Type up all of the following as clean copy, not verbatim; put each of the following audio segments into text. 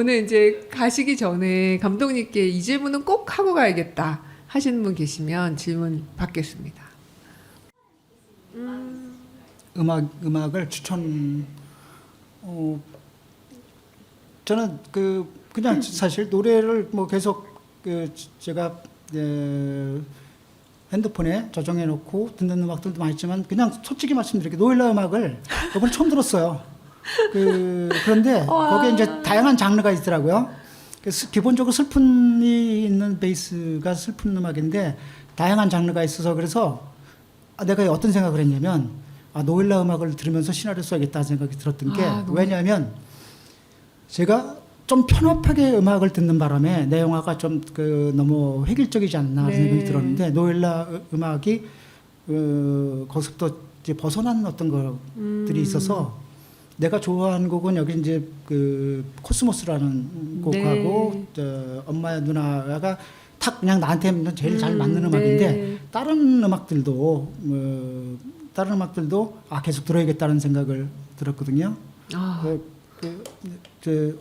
오늘 이제 가시기 전에 감독님께 이 질문은 꼭 하고 가야겠다 하시는 분 계시면 질문 받겠습니다. 음악을 추천. 저는 그냥 사실 노래를 뭐 계속 제가 핸드폰에 저장해 놓고 듣는 음악들도 많이 있지만 그냥 솔직히 말씀드릴게요. 노엘라 음악을 이번에 처음 들었어요. 그런데 거기에 이제 다양한 장르가 있더라고요. 그래서 기본적으로 슬픔이 있는 베이스가 슬픈 음악인데 다양한 장르가 있어서 그래서 내가 어떤 생각을 했냐면 노엘라 음악을 들으면서 시나리오 써야겠다는 생각이 들었던 게 왜냐하면 제가 좀 편협하게 음악을 듣는 바람에 내 영화가 좀 너무 획일적이지 않나 생각이 들었는데 노엘라 음악이 거기서부터 이제 벗어난 어떤 것들이 있어서 내가 좋아하는 곡은 여기 이제 코스모스라는 곡하고 엄마야 누나가 탁 그냥 나한테 제일 잘 맞는 음악인데 다른 음악들도 계속 들어야겠다는 생각을 들었거든요.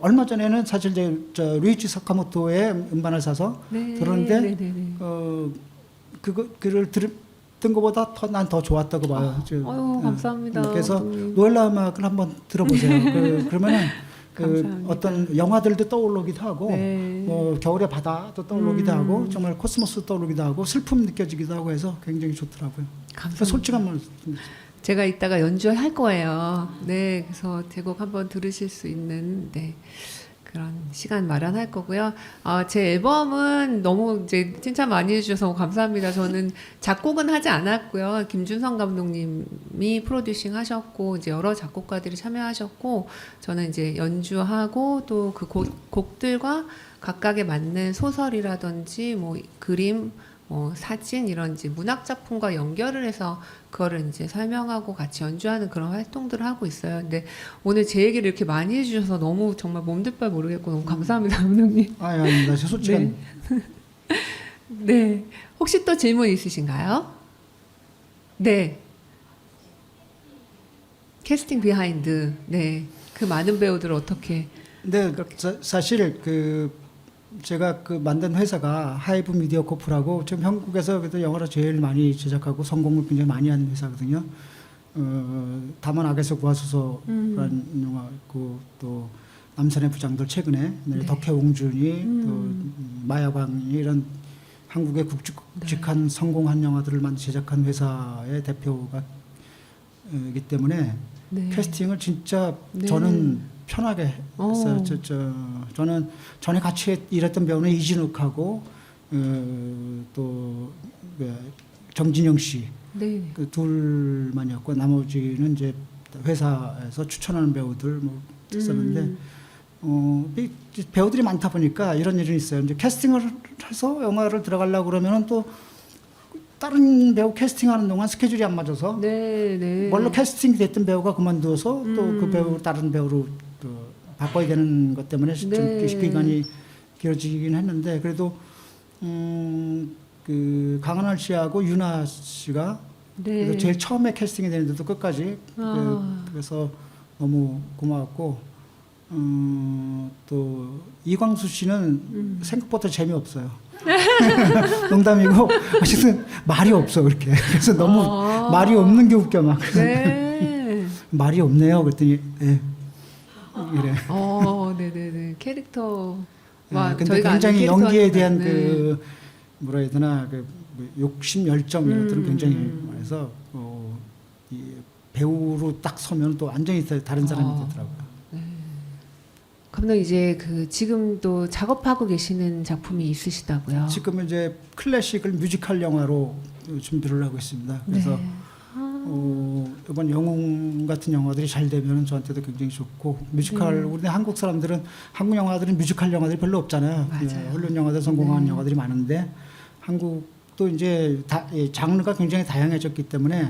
얼마 전에는 사실 저 루이치 사카모토의 음반을 사서 들었는데 그를 들은 것보다 난 더 좋았다고 봐요. 감사합니다. 그래서 노엘라 음악을 한번 들어보세요. 그러면은 어떤 영화들도 떠오르기도 하고 뭐 겨울의 바다도 떠오르기도 하고 정말 코스모스 떠오르기도 하고 슬픔 느껴지기도 하고 해서 굉장히 좋더라고요. 감사합니다. 솔직한 말씀. 제가 이따가 연주할 거예요. 네, 그래서 제곡 한번 들으실 수 있는 그런 시간 마련할 거고요. 제 앨범은 너무 이제 칭찬 많이 해주셔서 감사합니다. 저는 작곡은 하지 않았고요. 김준성 감독님이 프로듀싱 하셨고 이제 여러 작곡가들이 참여하셨고 저는 이제 연주하고 또 그 곡들과 각각에 맞는 소설이라든지 뭐 그림 사진 이런 이제 문학 작품과 연결을 해서 그거를 이제 설명하고 같이 연주하는 그런 활동들을 하고 있어요. 근데 오늘 제 얘기를 이렇게 많이 해주셔서 너무 정말 몸둘 바를 모르겠고 너무 감사합니다, 감독님. 아닙니다. 솔직한. 네. 혹시 또 질문 있으신가요? 네. 캐스팅 비하인드. 네. 그 많은 배우들을 어떻게? 네. 사실 제가 만든 회사가 하이브 미디어 코프라고 지금 한국에서 그래도 영화를 제일 많이 제작하고 성공을 굉장히 많이 하는 회사거든요. 다만 악에서 구하소서라는 영화 있고 또 남산의 부장들 최근에 덕혜옹준이 또 마야광이 이런 한국의 굵직한 성공한 영화들을 제작한 회사의 대표가 이기 때문에 캐스팅을 진짜 저는 편하게 했어요. 저는 전에 같이 일했던 배우는 이진욱하고 또 정진영 씨 그 둘만이었고 나머지는 이제 회사에서 추천하는 배우들 있었는데 배우들이 많다 보니까 이런 일이 있어요. 이제 캐스팅을 해서 영화를 들어가려고 그러면은 또 다른 배우 캐스팅하는 동안 스케줄이 안 맞아서 원래 캐스팅이 됐던 배우가 그만두어서 또 그 배우 다른 배우로 바꿔야 되는 것 때문에 좀 기간이 길어지긴 했는데 그래도 강하늘 씨하고 윤아 씨가 그래도 제일 처음에 캐스팅이 되는데도 끝까지 그래서 너무 고마웠고 또 이광수 씨는 생각보다 재미없어요. 농담이고 어쨌든 말이 없어 그렇게. 그래서 너무 말이 없는 게 웃겨 막. 말이 없네요. 그랬더니 이래. 네네네. 캐릭터. 근데 굉장히 연기에 대한 뭐라 해야 되나 욕심 열정 이런 것들은 굉장히 많아서 이 배우로 딱 서면 또 완전히 다른 사람이 되더라고요. 감독님 이제 지금도 작업하고 계시는 작품이 있으시다고요? 지금은 이제 클래식을 뮤지컬 영화로 준비를 하고 있습니다. 그래서 이번 영웅 같은 영화들이 잘 되면 저한테도 굉장히 좋고 뮤지컬 우리 한국 사람들은 한국 영화들은 뮤지컬 영화들이 별로 없잖아요. 헐리우드 영화들 성공한 영화들이 많은데 한국도 이제 장르가 굉장히 다양해졌기 때문에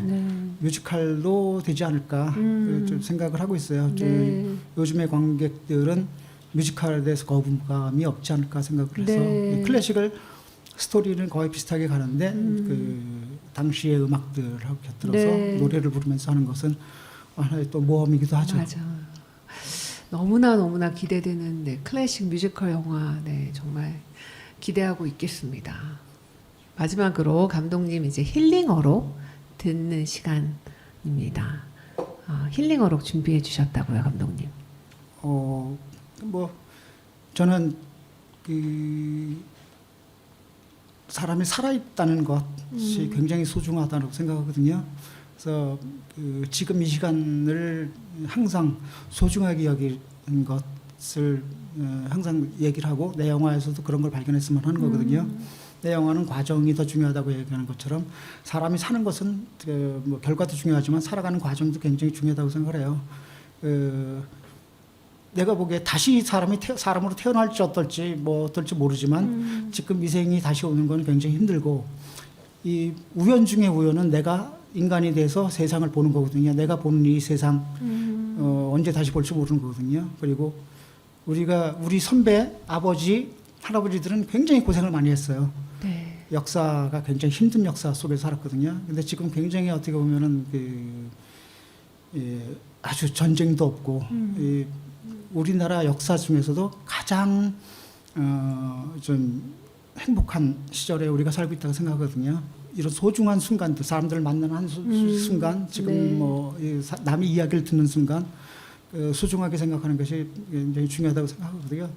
뮤지컬도 되지 않을까 좀 생각을 하고 있어요. 요즘의 관객들은 뮤지컬에 대해서 거부감이 없지 않을까 생각을 해서 클래식을 스토리는 거의 비슷하게 가는데 당시의 음악들하고 곁들여서 노래를 부르면서 하는 것은 하나의 또 모험이기도 하죠. 맞아. 너무나 기대되는 네, 클래식 뮤지컬 영화 네, 정말 기대하고 있겠습니다. 마지막으로 감독님 이제 힐링어록 듣는 시간입니다. 힐링어록 준비해 주셨다고요, 감독님? 뭐 저는 그 사람이 살아있다는 것이 굉장히 소중하다고 생각하거든요. 그래서 그 지금 이 시간을 항상 소중하게 여기는 것을 항상 얘기를 하고 내 영화에서도 그런 걸 발견했으면 하는 거거든요. 내 영화는 과정이 더 중요하다고 얘기하는 것처럼 사람이 사는 것은 뭐 결과도 중요하지만 살아가는 과정도 굉장히 중요하다고 생각을 해요. 내가 보기에 다시 사람으로 태어날지 어떨지 모르지만 지금 이 생이 다시 오는 건 굉장히 힘들고 이 우연 중에 우연은 내가 인간이 돼서 세상을 보는 거거든요. 내가 보는 이 세상 언제 다시 볼지 모르는 거거든요. 그리고 우리 선배 아버지 할아버지들은 굉장히 고생을 많이 했어요. 네. 역사가 굉장히 힘든 역사 속에 살았거든요. 근데 지금 굉장히 어떻게 보면은 아주 전쟁도 없고 우리나라 역사 중에서도 가장 좀 행복한 시절에 우리가 살고 있다고 생각하거든요. 이런 소중한 순간들, 사람들을 만나는 한 순간, 지금 네. 뭐 남의 이야기를 듣는 순간 소중하게 생각하는 것이 굉장히 중요하다고 생각하거든요.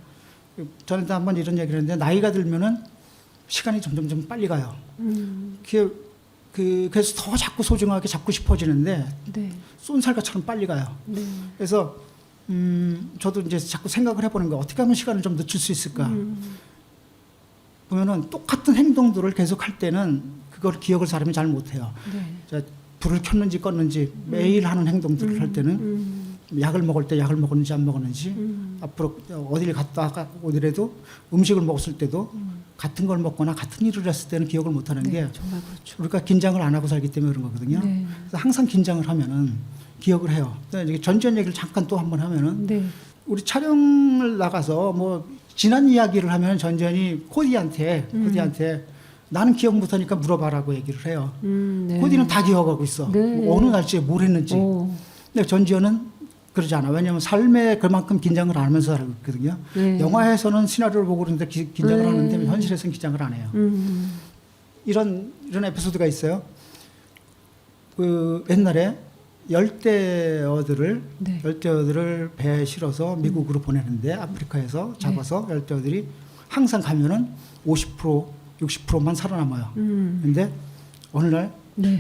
저는 한번 이런 얘기를 했는데 나이가 들면은 시간이 점점 빨리 가요. 그래서 더 자꾸 소중하게 잡고 싶어지는데 네. 쏜살같처럼 빨리 가요. 네. 그래서 저도 이제 자꾸 생각을 해보는 거예요. 어떻게 하면 시간을 좀 늦출 수 있을까? 보면은 똑같은 행동들을 계속 할 때는 그걸 기억을 사람이 잘 못해요. 네. 불을 켰는지 껐는지 매일 하는 행동들을 할 때는 약을 먹을 때 약을 먹었는지 안 먹었는지 앞으로 어디를 갔다 오더라도 음식을 먹었을 때도 같은 걸 먹거나 같은 일을 했을 때는 기억을 못하는 네, 게 정말 그렇죠. 우리가 긴장을 안 하고 살기 때문에 그런 거거든요. 네. 그래서 항상 긴장을 하면은 기억을 해요. 전전 얘기를 잠깐 또 한번 하면은 네. 우리 촬영을 나가서 뭐 지난 이야기를 하면 전전이 코디한테 나는 기억 못하니까 물어봐라고 얘기를 해요. 네. 코디는 다 기억하고 있어. 네. 뭐 어느 날짜에 뭘 했는지. 오. 근데 전지현은 그러지 않아. 왜냐하면 삶에 그만큼 긴장을 안 하면서 살고 있거든요. 네. 영화에서는 시나리오를 보고 그러는데 긴장을 네. 하는데 현실에서는 긴장을 안 해요. 이런 에피소드가 있어요. 그 옛날에 열대어들을 배에 실어서 미국으로 보내는데 아프리카에서 잡아서 열대어들이 항상 가면은 50% 60%만 살아남아요. 근데 어느 날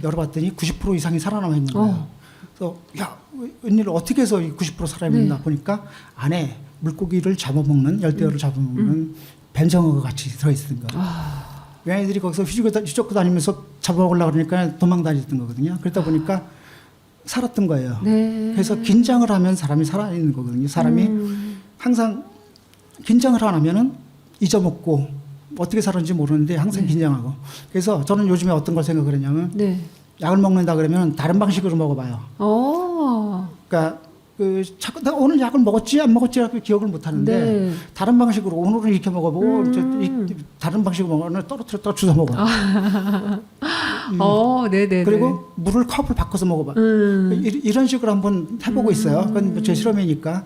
열어봤더니 90% 이상이 살아남아 있는 거예요. 그래서 야 웬일로 어떻게 해서 90% 살아있나 보니까 안에 물고기를 잡아먹는 열대어를 잡아먹는 뱀장어가 같이 들어있는 거예요. 얘네들이 거기서 휘젓고 다니면서 잡아먹으려고 그러니까 도망 다녔던 거거든요. 그러다 보니까 살았던 거예요. 네. 그래서 긴장을 하면 사람이 살아있는 거거든요. 사람이 항상 긴장을 안 하면은 잊어먹고 어떻게 살았는지 모르는데 항상 긴장하고. 그래서 저는 요즘에 어떤 걸 생각을 했냐면 약을 먹는다 그러면 다른 방식으로 먹어봐요. 그러니까 자꾸 내가 오늘 약을 먹었지 안 먹었지 라고 기억을 못 하는데 다른 방식으로 오늘은 이렇게 먹어보고 다른 방식으로 먹으면 떨어뜨려 주워 먹어. 네네. 그리고 물을 컵을 바꿔서 먹어봐. 이런 식으로 한번 해보고 있어요. 그건 제 실험이니까.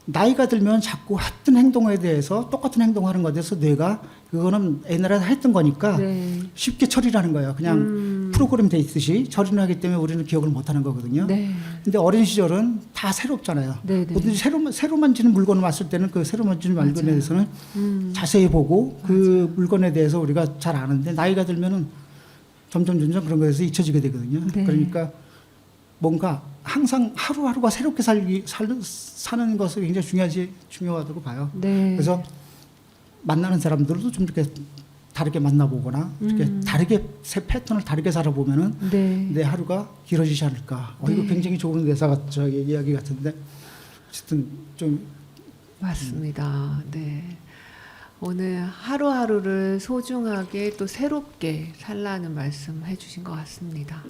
나이가 들면 자꾸 했던 행동에 대해서 똑같은 행동하는 것에 대해서 뇌가 그거는 옛날에 했던 거니까 쉽게 처리를 하는 거예요. 그냥 프로그램 돼 있듯이 처리를 하기 때문에 우리는 기억을 못 하는 거거든요. 근데 어린 시절은 다 새롭잖아요. 뭐든지 새로 만지는 물건을 왔을 때는 그 새로 만지는 물건에 대해서는 자세히 보고 그 물건에 대해서 우리가 잘 아는데 나이가 들면은 점점 그런 거에서 잊혀지게 되거든요. 그러니까 뭔가 항상 하루하루가 새롭게 사는 것이 굉장히 중요하다고 봐요. 그래서 만나는 사람들도 좀 이렇게 다르게 만나보거나 이렇게 다르게 새 패턴을 다르게 살아보면은 내 하루가 길어지지 않을까. 이거 굉장히 좋은 대사 이야기 같은데 어쨌든 좀 맞습니다. 네. 오늘 하루하루를 소중하게 또 새롭게 살라는 말씀 해주신 것 같습니다.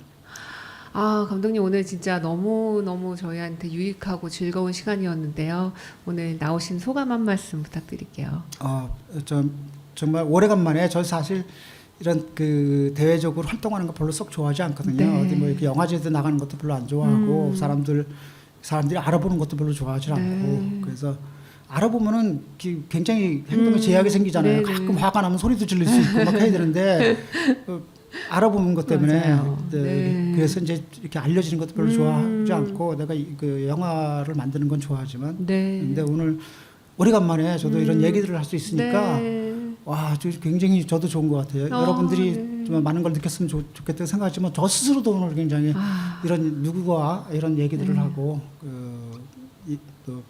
감독님 오늘 진짜 너무 저희한테 유익하고 즐거운 시간이었는데요. 오늘 나오신 소감 한 말씀 부탁드릴게요. 정말 오래간만에 저 사실 이런 그 대외적으로 활동하는 거 별로 썩 좋아하지 않거든요. 어디 뭐 이렇게 영화제도 나가는 것도 별로 안 좋아하고 사람들 사람들이 알아보는 것도 별로 좋아하지 않고 네. 그래서 알아보면은 굉장히 행동에 제약이 생기잖아요. 네네. 가끔 화가 나면 소리도 지를 수 있고 막 해야 되는데 알아보는 것 때문에 맞아요. 네. 그래서 이제 이렇게 알려지는 것도 별로 좋아하지 않고 내가 그 영화를 만드는 건 좋아하지만 네. 근데 오늘 오래간만에 저도 이런 얘기들을 할 수 있으니까 네. 와, 굉장히 저도 좋은 것 같아요. 여러분들이 네. 좀 많은 걸 느꼈으면 좋겠다고 생각하지만 저 스스로도 오늘 굉장히 이런 누구와 이런 얘기들을 하고 또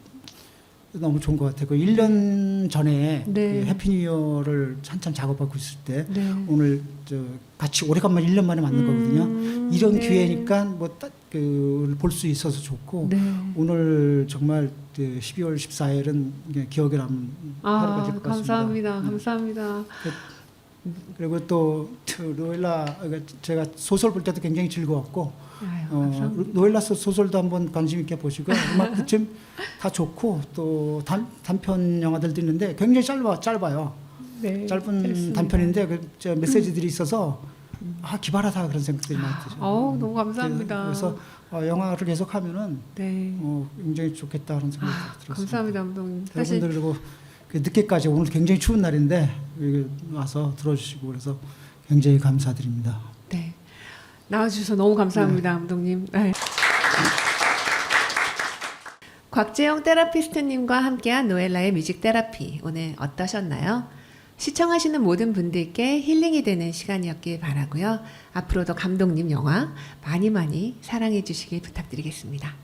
너무 좋은 것 같아요. 그 1년 전에 네. 그 해피 뉴 이어를 한참 작업하고 있을 때 네. 오늘 같이 오래간만에 1년 만에 만난 거거든요. 이런 네. 기회니까 볼 수 있어서 좋고 네. 오늘 정말 12월 14일은 기억에 남는 하루가 될 것 같습니다. 감사합니다. 감사합니다. 그리고 또 노엘라 제가 소설 볼 때도 굉장히 즐거웠고 아유, 감사합니다. 노엘라 소설도 한번 관심 있게 보시고 음악도 좀 다 좋고 또 단편 영화들도 있는데 굉장히 짧아요. 네. 짧은 됐습니다. 단편인데 저 메시지들이 있어서 기발하다 그런 생각들이 많이 들어요. 너무 감사합니다. 그래서 영화를 계속하면은 네. 굉장히 좋겠다 그런 생각이 들었습니다. 감사합니다, 감독님. 사실 여러분들 그리고 늦게까지 오늘 굉장히 추운 날인데 여기 와서 들어주시고 그래서 굉장히 감사드립니다. 네. 나와주셔서 너무 감사합니다, 감독님. 네. 곽재영 테라피스트님과 함께한 노엘라의 뮤직 테라피 오늘 어떠셨나요? 시청하시는 모든 분들께 힐링이 되는 시간이었길 바라고요. 앞으로도 감독님 영화 많이 많이 사랑해 주시길 부탁드리겠습니다.